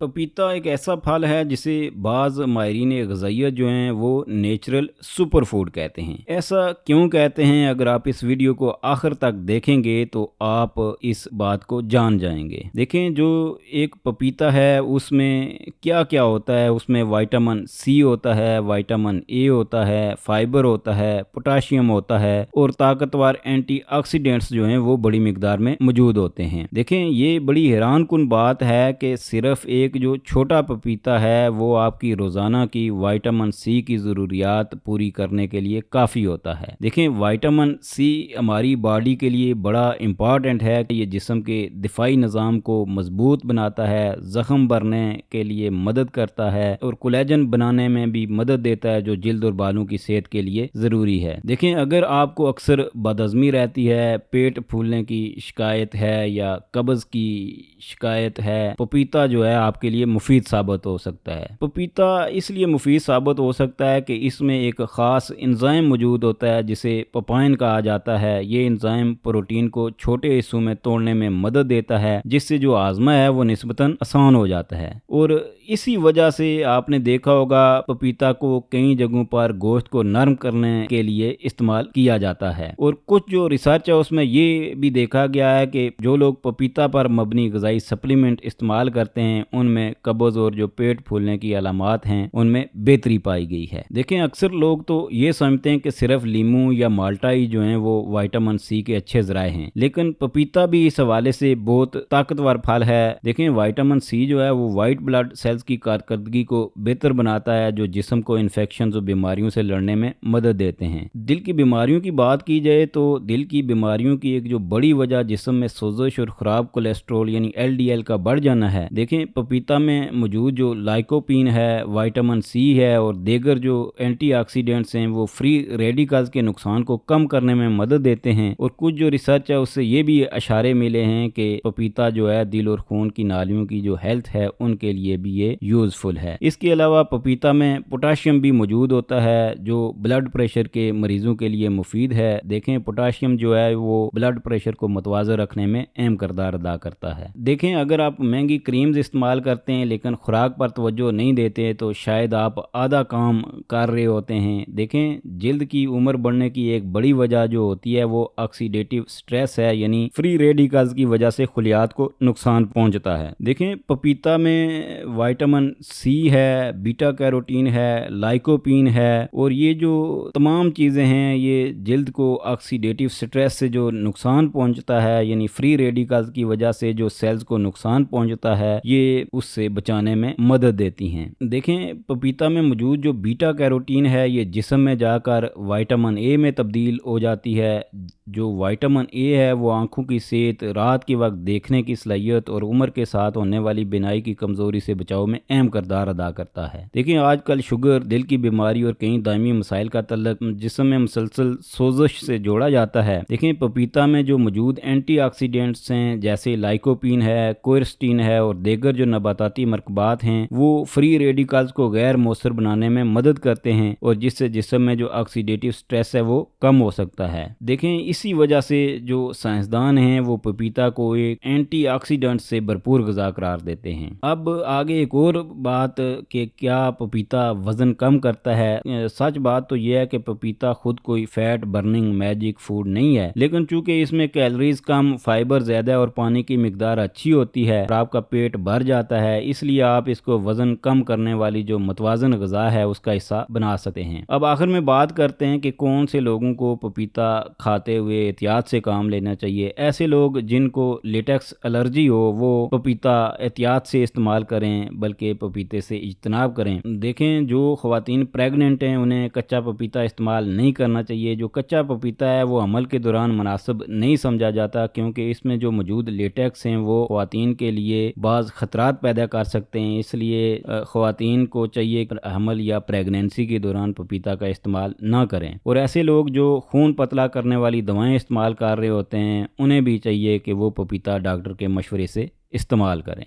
पपीता एक ऐसा फल है जिसे बाज़ माहिरीन ग़िज़ाइयत जो हैं वो नेचुरल सुपर फूड कहते हैं। ऐसा क्यों कहते हैं? अगर आप इस वीडियो को आखिर तक देखेंगे तो आप इस बात को जान जाएंगे। देखें, जो एक पपीता है उसमें क्या क्या होता है। उसमें विटामिन सी होता है, विटामिन ए होता है, फाइबर होता है, पोटाशियम होता है और ताकतवर एंटीऑक्सीडेंट्स जो हैं वो बड़ी मिकदार में मौजूद होते हैं। देखें, ये बड़ी हैरान कुन बात है कि सिर्फ एक जो छोटा पपीता है वो आपकी रोज़ाना की विटामिन सी की ज़रूरियात पूरी करने के लिए काफ़ी होता है। देखें, विटामिन सी हमारी बॉडी के लिए बड़ा इम्पॉर्टेंट है कि ये जिस्म के दिफाई निज़ाम को मजबूत बनाता है, ज़ख़म भरने के लिए मदद करता है और कोलेजन बनाने में भी मदद देता है, जो जिल्द और बालों की सेहत के लिए ज़रूरी है। देखें, अगर आपको अक्सर बदहज़मी रहती है, पेट फूलने की शिकायत है या कब्ज़ की शिकायत है, पपीता जो है आपके लिए मुफीद साबित हो सकता है। पपीता इसलिए मुफीद साबित हो सकता है कि इसमें एक ख़ास एंजाइम मौजूद होता है जिसे पपाइन कहा जाता है। ये एंजाइम प्रोटीन को छोटे हिस्सों में तोड़ने में मदद देता है, जिससे जो हाज़मा है वो निस्बतन आसान हो जाता है। और इसी वजह से आपने देखा होगा पपीता को कई जगहों पर गोश्त को नरम करने के लिए इस्तेमाल किया जाता है। और कुछ जो रिसर्च है उसमें ये भी देखा गया है कि जो लोग पपीता पर मबनी ग़िज़ाई सप्लीमेंट इस्तेमाल करते हैं उनमें कब्ज़ और जो पेट फूलने की अलामात हैं उनमें बेहतरी पाई गई है। देखें, अक्सर लोग तो ये समझते हैं कि सिर्फ लीमू या माल्टा ही जो हैं वो विटामिन सी के अच्छे ज़राए हैं, लेकिन पपीता भी इस हवाले से बहुत ताकतवर फल है। देखें, विटामिन सी जो है वो वाइट ब्लड सेल्स की कारकर्दगी को बेहतर बनाता है, जो जिस्म को इन्फेक्शन और बीमारियों से लड़ने में मदद देते हैं। दिल की बीमारियों की बात की जाए तो दिल की बीमारियों की एक जो बड़ी वजह जिस्म में सोजिश और ख़राब कोलेस्ट्रोल यानी LDL का बढ़ जाना है। देखें, पपीता में मौजूद जो लाइकोपीन है, विटामिन सी है और दीगर जो एंटीऑक्सीडेंट्स हैं वो फ्री रेडिकल्स के नुकसान को कम करने में मदद देते हैं। और कुछ जो रिसर्च है उससे ये भी इशारे मिले हैं कि पपीता जो है दिल और खून की नालियों की जो हेल्थ है उनके लिए भी ये यूज़फुल है। इसके अलावा पपीता में पोटाशियम भी मौजूद होता है जो ब्लड प्रेशर के मरीजों के लिए मुफीद है। देखें, पोटाशियम जो है वो ब्लड प्रेशर को मुतवाज़न रखने में अहम किरदार अदा करता है। देखें, अगर आप महंगी क्रीम्स इस्तेमाल करते हैं लेकिन खुराक पर तवज्जो नहीं देते तो शायद आप आधा काम कर रहे होते हैं। देखें, जिल्द की उम्र बढ़ने की एक बड़ी वजह जो होती है वो ऑक्सीडेटिव स्ट्रेस है, यानी फ्री रेडिकल्स की वजह से खुलियात को नुकसान पहुंचता है। देखें, पपीता में विटामिन सी है, बीटा कैरोटीन है, लाइकोपीन है और ये जो तमाम चीज़ें हैं ये जिल्द को ऑक्सीडेटिव स्ट्रेस से जो नुकसान पहुंचता है, यानी फ्री रेडिकल्स की वजह से जो सेल्स को नुकसान पहुंचता है, ये उससे बचाने में मदद देती हैं। देखें, पपीता में मौजूद जो बीटा कैरोटीन है ये जिस्म में जाकर विटामिन ए में तब्दील हो जाती है। जो विटामिन ए है वो आंखों की सेहत, रात के वक्त देखने की सलाहियत और उम्र के साथ होने वाली बिनाई की कमज़ोरी से बचाव में अहम किरदार अदा करता है। देखिए, आजकल शुगर, दिल की बीमारी और कई दायमी मसाइल का तल्लुक जिस्म में मुसलसल सोजिश से जोड़ा जाता है। देखें, पपीता में जो मौजूद एंटीऑक्सीडेंट्स हैं जैसे लाइकोपीन है, क्वेरस्टीन है और दीगर जो नबाताती मरकबात हैं वो फ्री रेडिकल्स को गैर मौसर बनाने में मदद करते हैं और जिससे जिस्म में जो ऑक्सीडेटिव स्ट्रेस है वो कम हो सकता है। देखें, इसी वजह से जो साइंसदान हैं वो पपीता को एक एंटीऑक्सीडेंट से भरपूर ग़िज़ा करार देते हैं। अब आगे एक और बात कि क्या पपीता वज़न कम करता है। सच बात तो यह है कि पपीता खुद कोई फैट बर्निंग मैजिक फूड नहीं है, लेकिन चूंकि इसमें कैलोरीज कम, फाइबर ज़्यादा और पानी की मिकदार अच्छी होती है और आपका पेट भर जाता है, इसलिए आप इसको वज़न कम करने वाली जो मतवाज़न ग़िज़ा है उसका हिस्सा बना सकते हैं। अब आखिर में बात करते हैं कि कौन से लोगों को पपीता खाते हुए एहतियात से काम लेना चाहिए। ऐसे लोग जिनको लेटेक्स एलर्जी हो वो पपीता एहतियात से इस्तेमाल करें, बल्कि पपीते से इज्तनाब करें। देखें, जो ख़वातीन प्रेगनेंट हैं उन्हें कच्चा पपीता इस्तेमाल नहीं करना चाहिए। जो कच्चा पपीता है वो अमल के दौरान मुनासिब नहीं समझा जाता, क्योंकि इसमें जो मौजूद लेटेक्स हैं वो ख़वातीन के लिए बाज़ ख़तरात पैदा कर सकते हैं। इसलिए ख़वातीन को चाहिए कि हमल या प्रेगनेंसी के दौरान पपीता का इस्तेमाल ना करें। और ऐसे लोग जो खून पतला करने वाली दवाएं इस्तेमाल कर रहे होते हैं उन्हें भी चाहिए कि वो पपीता डॉक्टर के मशवरे से इस्तेमाल करें।